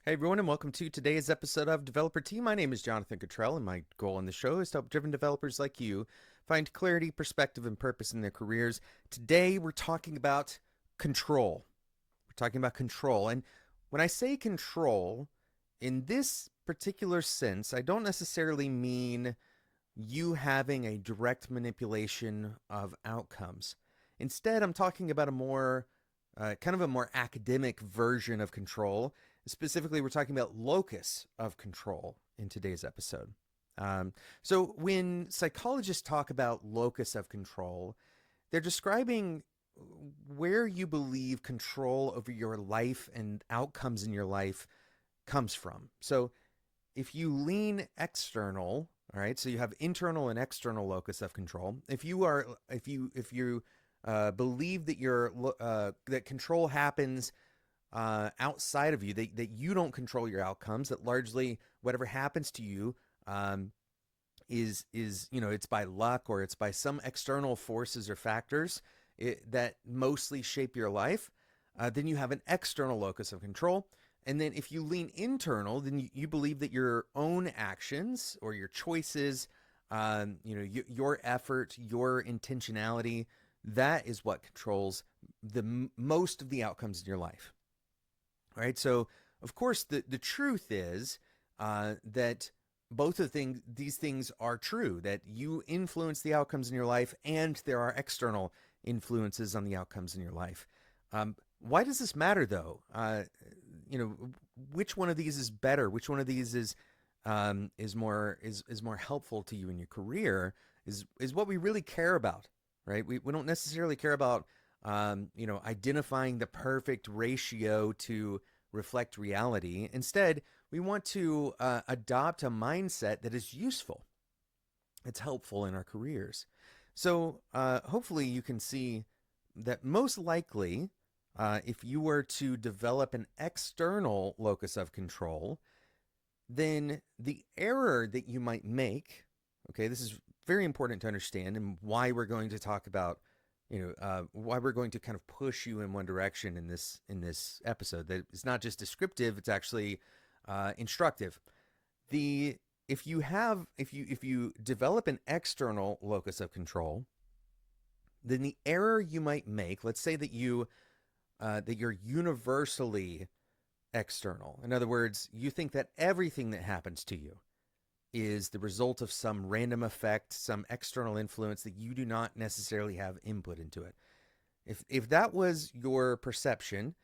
Hey everyone, and welcome to today's episode of Developer Tea. My name is Jonathan Cutrell, and my goal on the show is to help driven developers like you find clarity, perspective, and purpose in their careers. Today, we're talking about control. We're talking about control. And when I say control, in this particular sense, I don't necessarily mean you having a direct manipulation of outcomes. Instead, I'm talking about a more kind of a more academic version of control. Specifically, we're talking about locus of control in today's episode. Um, so, when psychologists talk about locus of control, they're describing where you believe control over your life and outcomes in your life comes from. So, if you lean external, all right, so you have internal and external locus of control. If you believe that that control happens outside of you, that you don't control your outcomes, that largely whatever happens to you is it's by luck or it's by some external forces or factors that mostly shape your life, then you have an external locus of control. And then if you lean internal, then you believe that your own actions or your choices, your effort, your intentionality, that is what controls most of the outcomes in your life. All right. So, of course, the truth is that these things are true, that you influence the outcomes in your life and there are external influences on the outcomes in your life. Why does this matter, though? Which one of these is better? Which one of these is more helpful to you in your career? Is what we really care about, right? We don't necessarily care about identifying the perfect ratio to reflect reality. Instead, we want to adopt a mindset that is useful. It's helpful in our careers. So hopefully you can see that most likely, if you were to develop an external locus of control, then the error that you might make, okay, this is very important to understand and why we're going to talk about, why we're going to kind of push you in one direction in this episode. That it's not just descriptive; it's actually instructive. The if you develop an external locus of control, then the error you might make, let's say that you're universally external. In other words, you think that everything that happens to you is the result of some random effect, some external influence that you do not necessarily have input into it. If that was your perception,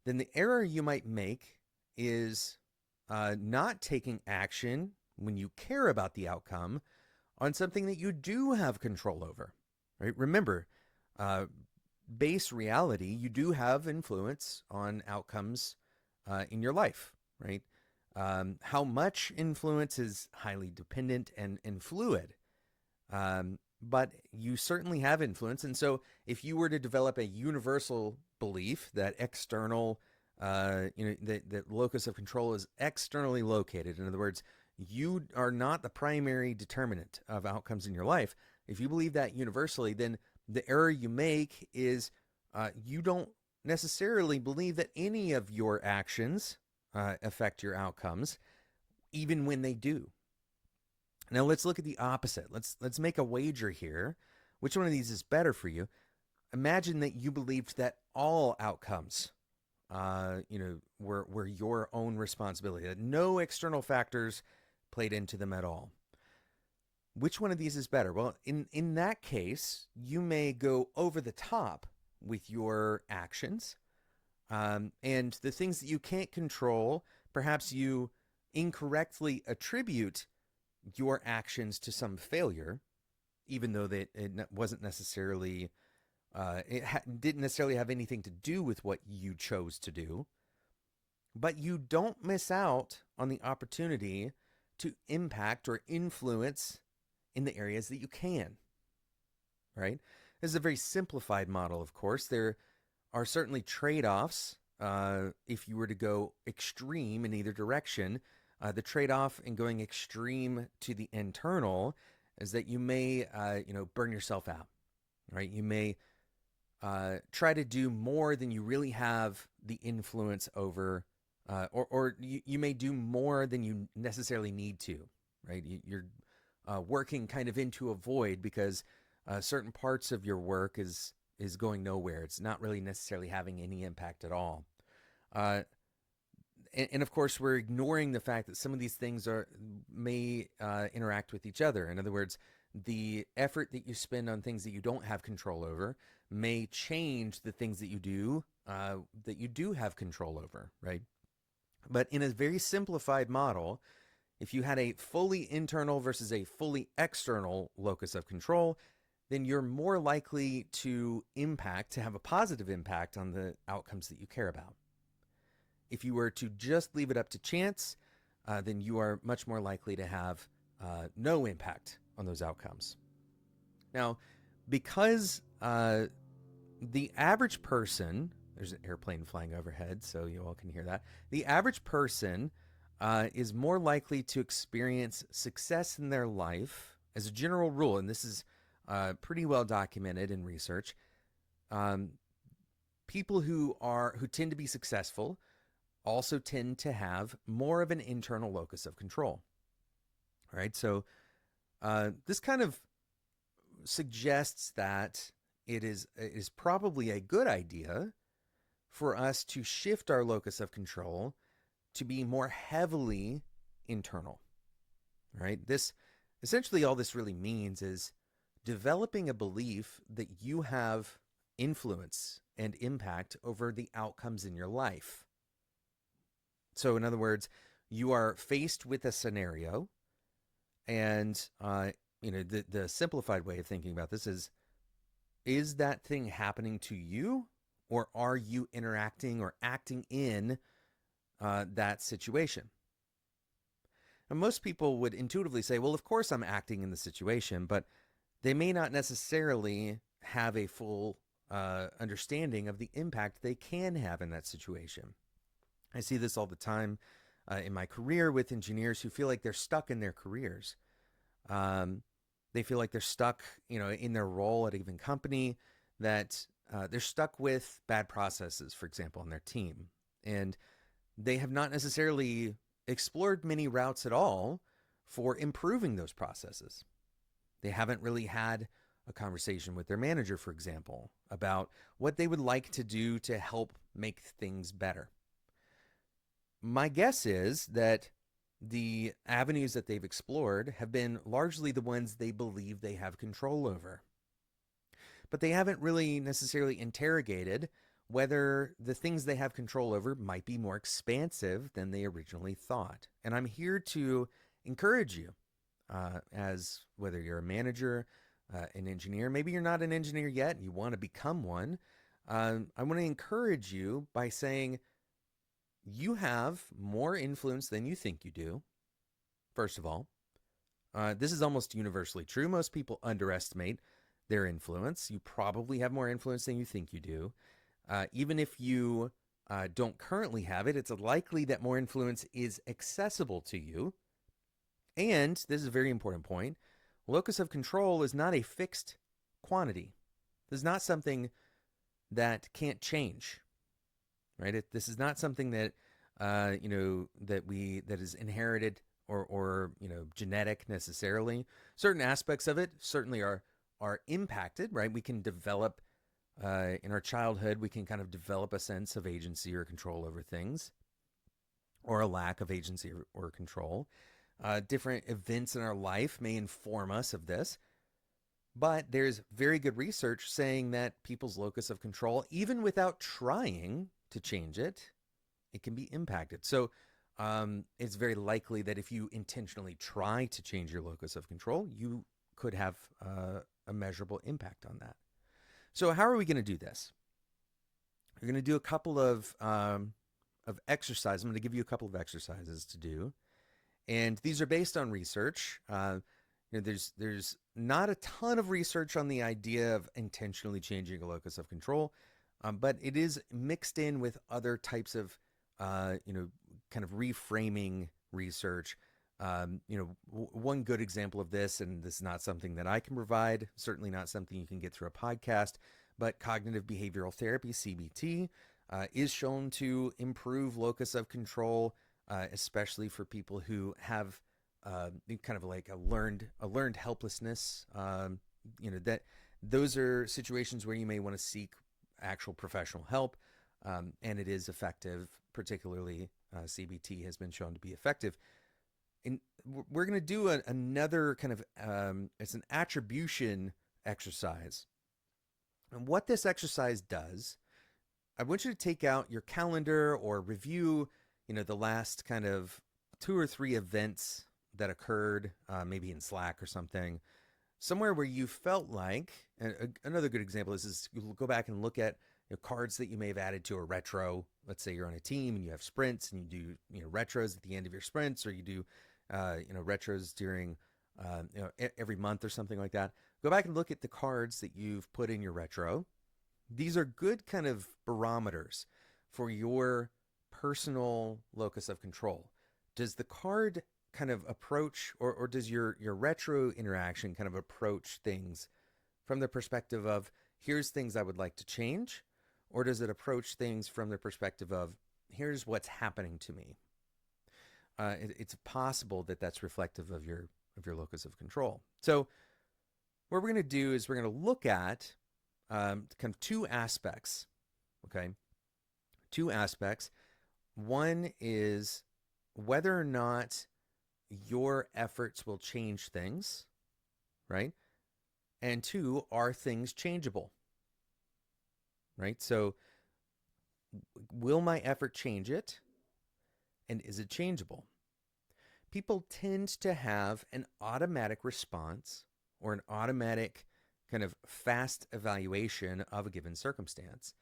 then the error you might make is not taking action when you care about the outcome on something that you do have control over. Right? Remember, uh, base reality, you do have influence on outcomes in your life, right? How much influence is highly dependent and fluid, but you certainly have influence. And so, if you were to develop a universal belief that that locus of control is externally located, in other words, you are not the primary determinant of outcomes in your life. If you believe that universally, then the error you make is you don't necessarily believe that any of your actions affect your outcomes, even when they do. Now let's look at the opposite. Let's make a wager here. Which one of these is better for you? Imagine that you believed that all outcomes, were your own responsibility. That no external factors played into them at all. Which one of these is better? Well, in that case, you may go over the top with your actions, and the things that you can't control, perhaps you incorrectly attribute your actions to some failure, even though it wasn't necessarily, didn't necessarily have anything to do with what you chose to do. But you don't miss out on the opportunity to impact or influence in the areas that you can, right? This is a very simplified model, of course. There are certainly trade offs if you were to go extreme in either direction. The trade off in going extreme to the internal is that you may, burn yourself out, right? You may try to do more than you really have the influence over or you may do more than you necessarily need to, right? You're working kind of into a void because certain parts of your work is going nowhere. It's not really necessarily having any impact at all. Uh, and of course, we're ignoring the fact that some of these things may interact with each other. In other words, the effort that you spend on things that you don't have control over may change the things that you do have control over, right? But in a very simplified model, if you had a fully internal versus a fully external locus of control, then you're more likely to have a positive impact on the outcomes that you care about. If you were to just leave it up to chance, then you are much more likely to have no impact on those outcomes. Now, because the average person, there's an airplane flying overhead, so you all can hear that. The average person is more likely to experience success in their life as a general rule, and this is pretty well documented in research. People who tend to be successful also tend to have more of an internal locus of control. All right, so this kind of suggests that it is probably a good idea for us to shift our locus of control to be more heavily internal. Right? This essentially all this really means is developing a belief that you have influence and impact over the outcomes in your life. So in other words, you are faced with a scenario, and the simplified way of thinking about this is that thing happening to you, or are you interacting or acting in that situation? And most people would intuitively say, well, of course I'm acting in the situation, but they may not necessarily have a full understanding of the impact they can have in that situation. I see this all the time in my career with engineers who feel like they're stuck in their careers. They feel like they're stuck, in their role at a given company, that they're stuck with bad processes, for example, on their team. And they have not necessarily explored many routes at all for improving those processes. They haven't really had a conversation with their manager, for example, about what they would like to do to help make things better. My guess is that the avenues that they've explored have been largely the ones they believe they have control over. But they haven't really necessarily interrogated whether the things they have control over might be more expansive than they originally thought. And I'm here to encourage you, as whether you're a manager, an engineer, maybe you're not an engineer yet and you want to become one. I want to encourage you by saying, you have more influence than you think you do, first of all. This is almost universally true. Most people underestimate their influence. You probably have more influence than you think you do. Even if you don't currently have it, it's likely that more influence is accessible to you. And this is a very important point. Locus of control is not a fixed quantity. This is not something that can't change. Right? This is not something that that is inherited or genetic necessarily. Certain aspects of it certainly are impacted. Right? We can develop in our childhood. We can kind of develop a sense of agency or control over things, or a lack of agency or control. Different events in our life may inform us of this. But there's very good research saying that people's locus of control, even without trying to change it, it can be impacted. So it's very likely that if you intentionally try to change your locus of control, you could have a measurable impact on that. So how are we going to do this? We're going to do a couple of exercises. I'm going to give you a couple of exercises to do. And these are based on research. There's not a ton of research on the idea of intentionally changing a locus of control, but it is mixed in with other types of, kind of reframing research. One good example of this, and this is not something that I can provide, certainly not something you can get through a podcast, but cognitive behavioral therapy, CBT, is shown to improve locus of control, especially for people who have kind of like a learned helplessness. That those are situations where you may want to seek actual professional help, and it is effective. Particularly, CBT has been shown to be effective. And we're going to do another kind of it's an attribution exercise. And what this exercise does, I want you to take out your calendar or review, the last kind of 2 or 3 events that occurred, maybe in Slack or something, somewhere where you felt like, and another good example is you go back and look at cards that you may have added to a retro. Let's say you're on a team and you have sprints and you do retros at the end of your sprints, or you do retros during every month or something like that. Go back and look at the cards that you've put in your retro. These are good kind of barometers for your personal locus of control. Does the card kind of approach, or does your retro interaction kind of approach things from the perspective of, here's things I would like to change, or does it approach things from the perspective of, here's what's happening to me? It's possible that that's reflective of your locus of control. So what we're going to do is we're going to look at kind of 2 aspects. Okay, 2 aspects. One is whether or not your efforts will change things, right? And 2, are things changeable? Right? So will my effort change it? And is it changeable? People tend to have an automatic response or an automatic kind of fast evaluation of a given circumstance.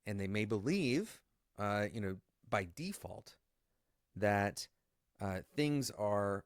And they may believe, by default, that things are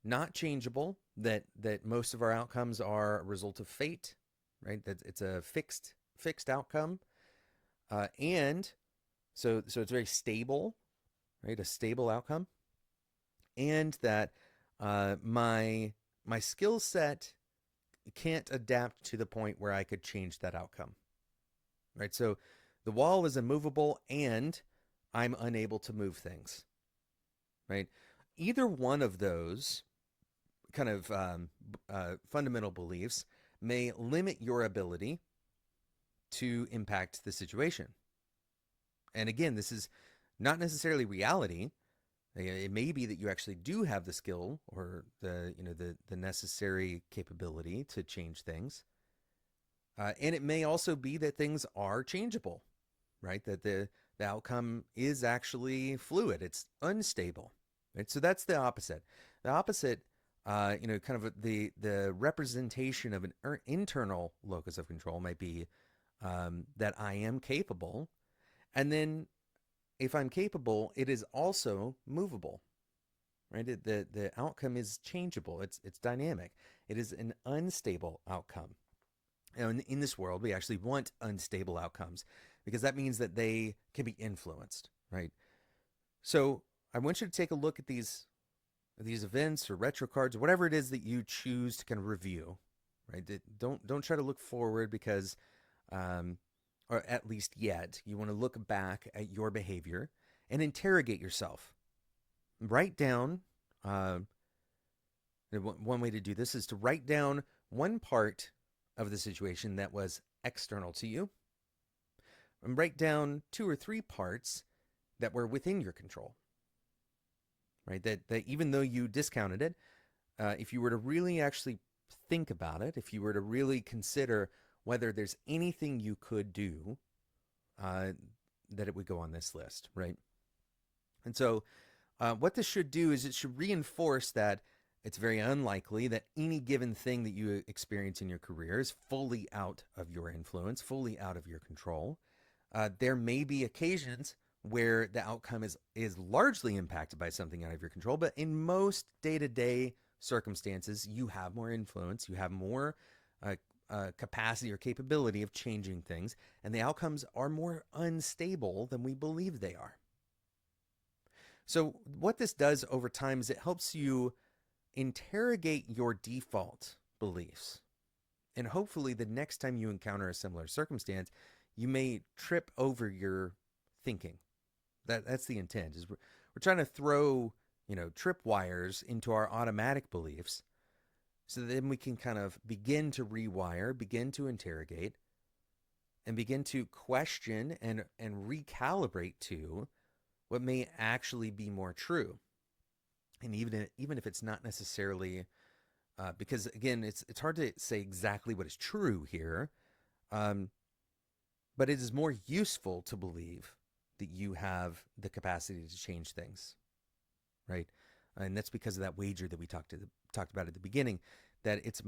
not changeable, that most of our outcomes are a result of fate, right? That it's a fixed outcome. And so it's very stable, right? A stable outcome. And that my skill set can't adapt to the point where I could change that outcome, right? So the wall is immovable and I'm unable to move things, right? Either one of those kind of fundamental beliefs may limit your ability to impact the situation. And again, this is not necessarily reality. It may be that you actually do have the skill or the necessary capability to change things, and it may also be that things are changeable, right? That the outcome is actually fluid. It's unstable, right? So that's the opposite. The opposite, kind of the representation of an internal locus of control might be that I am capable, and then if I'm capable, it is also movable, right? The outcome is changeable. It's dynamic. It is an unstable outcome. And in this world, we actually want unstable outcomes because that means that they can be influenced, right? So I want you to take a look at these events or retro cards or whatever it is that you choose to kind of review, right? Don't try to look forward because or at least yet, you want to look back at your behavior and interrogate yourself. Write down, one way to do this is to write down one part of the situation that was external to you, and write down 2 or 3 parts that were within your control, right? That even though you discounted it, if you were to really actually think about it, if you were to really consider whether there's anything you could do, that it would go on this list, right? And so what this should do is it should reinforce that it's very unlikely that any given thing that you experience in your career is fully out of your influence, fully out of your control. There may be occasions where the outcome is largely impacted by something out of your control, but in most day-to-day circumstances, you have more influence, you have more capacity or capability of changing things, and the outcomes are more unstable than we believe they are. So what this does over time is it helps you interrogate your default beliefs. And hopefully the next time you encounter a similar circumstance, you may trip over your thinking. That's the intent. Is we're trying to throw tripwires into our automatic beliefs, so that then we can kind of begin to rewire, begin to interrogate, and begin to question and recalibrate to what may actually be more true. And even if it's not necessarily, because again, it's hard to say exactly what is true here, um, but it is more useful to believe that you have the capacity to change things, right? And that's because of that wager that we talked about at the beginning. That it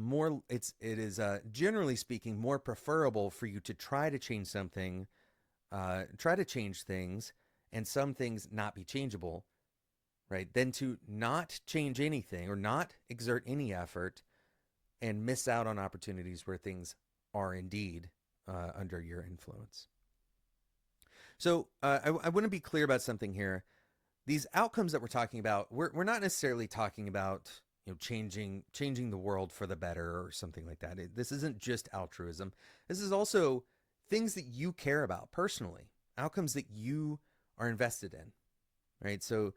is generally speaking more preferable for you to try to change something, try to change things, and some things not be changeable, right? Than to not change anything or not exert any effort and miss out on opportunities where things are indeed under your influence. So I want to be clear about something here. These outcomes that we're talking about, we're not necessarily talking about changing the world for the better or something like that. This isn't just altruism. This is also things that you care about personally, outcomes that you are invested in, right? So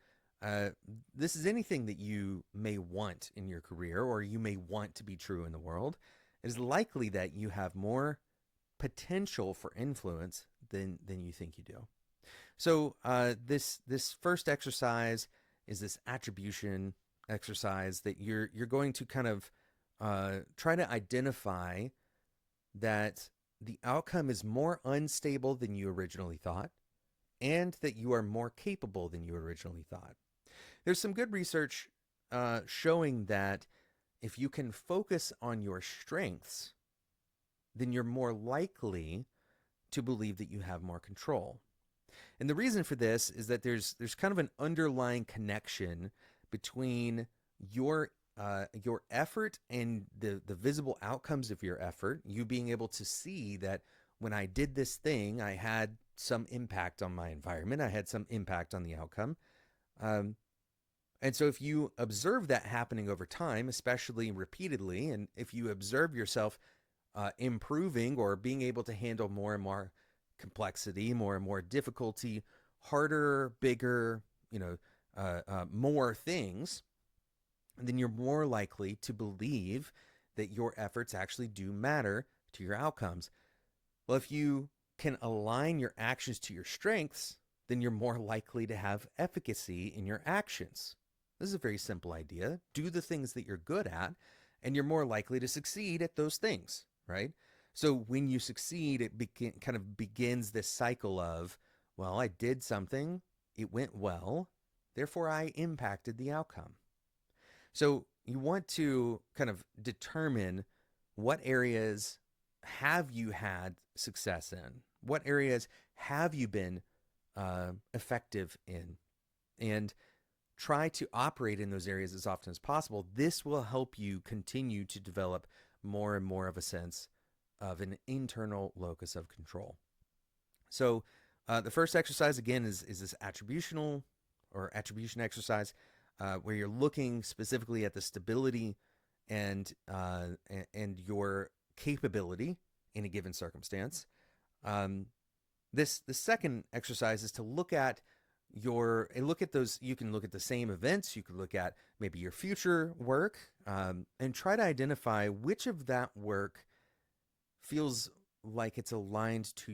this is anything that you may want in your career or you may want to be true in the world. It is likely that you have more potential for influence than you think you do. So this first exercise is this attribution exercise that you're going to kind of try to identify that the outcome is more unstable than you originally thought, and that you are more capable than you originally thought. There's some good research showing that if you can focus on your strengths, then you're more likely to believe that you have more control. And the reason for this is that there's kind of an underlying connection between your effort and the visible outcomes of your effort. You being able to see that when I did this thing, I had some impact on my environment. I had some impact on the outcome. And so if you observe that happening over time, especially repeatedly, and if you observe yourself improving or being able to handle more and more complexity, more and more difficulty, harder, bigger, more things, then you're more likely to believe that your efforts actually do matter to your outcomes. Well, if you can align your actions to your strengths, then you're more likely to have efficacy in your actions. This is a very simple idea. Do the things that you're good at, and you're more likely to succeed at those things, right? So when you succeed, it kind of begins this cycle of, well, I did something, it went well, therefore I impacted the outcome. So you want to kind of determine what areas have you had success in? What areas have you been effective in? And try to operate in those areas as often as possible. This will help you continue to develop more and more of a sense of an internal locus of control. So the first exercise, again, is this attribution exercise, where you're looking specifically at the stability and your capability in a given circumstance. The second exercise is to look at those. You can look at the same events. You could look at maybe your future work, and try to identify which of that work feels like it's aligned to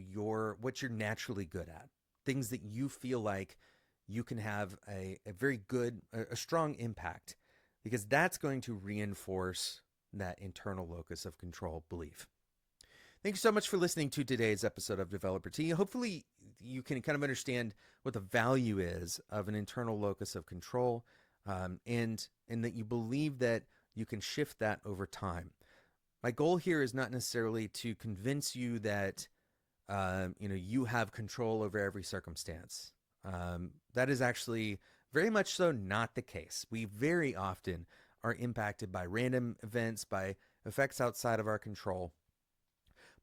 what you're naturally good at, things that you feel like you can have a very good, a strong impact, because that's going to reinforce that internal locus of control belief. Thank you so much for listening to today's episode of Developer Tea. Hopefully you can kind of understand what the value is of an internal locus of control, and that you believe that you can shift that over time. My goal here is not necessarily to convince you that you have control over every circumstance. That is actually very much so not the case. We very often are impacted by random events, by effects outside of our control.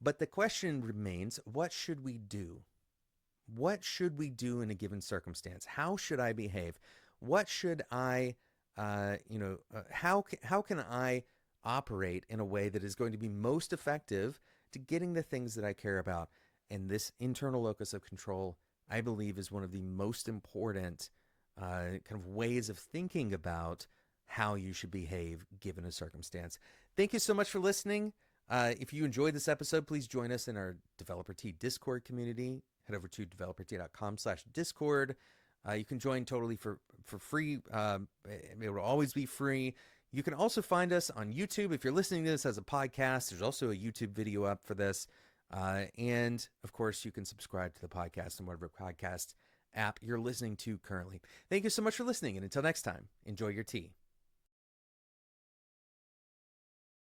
But the question remains, what should we do? What should we do in a given circumstance? How should I behave? What should I, how can I operate in a way that is going to be most effective to getting the things that I care about? And this internal locus of control I believe is one of the most important kind of ways of thinking about how you should behave given a circumstance. Thank you so much for listening. If you enjoyed this episode, please join us in our Developer T Discord community. Head over to developer.com/discord. You can join totally for free. It will always be free. You can also find us on YouTube. If you're listening to this as a podcast, there's also a YouTube video up for this. And of course, you can subscribe to the podcast on whatever podcast app you're listening to currently. Thank you so much for listening. And until next time, enjoy your tea.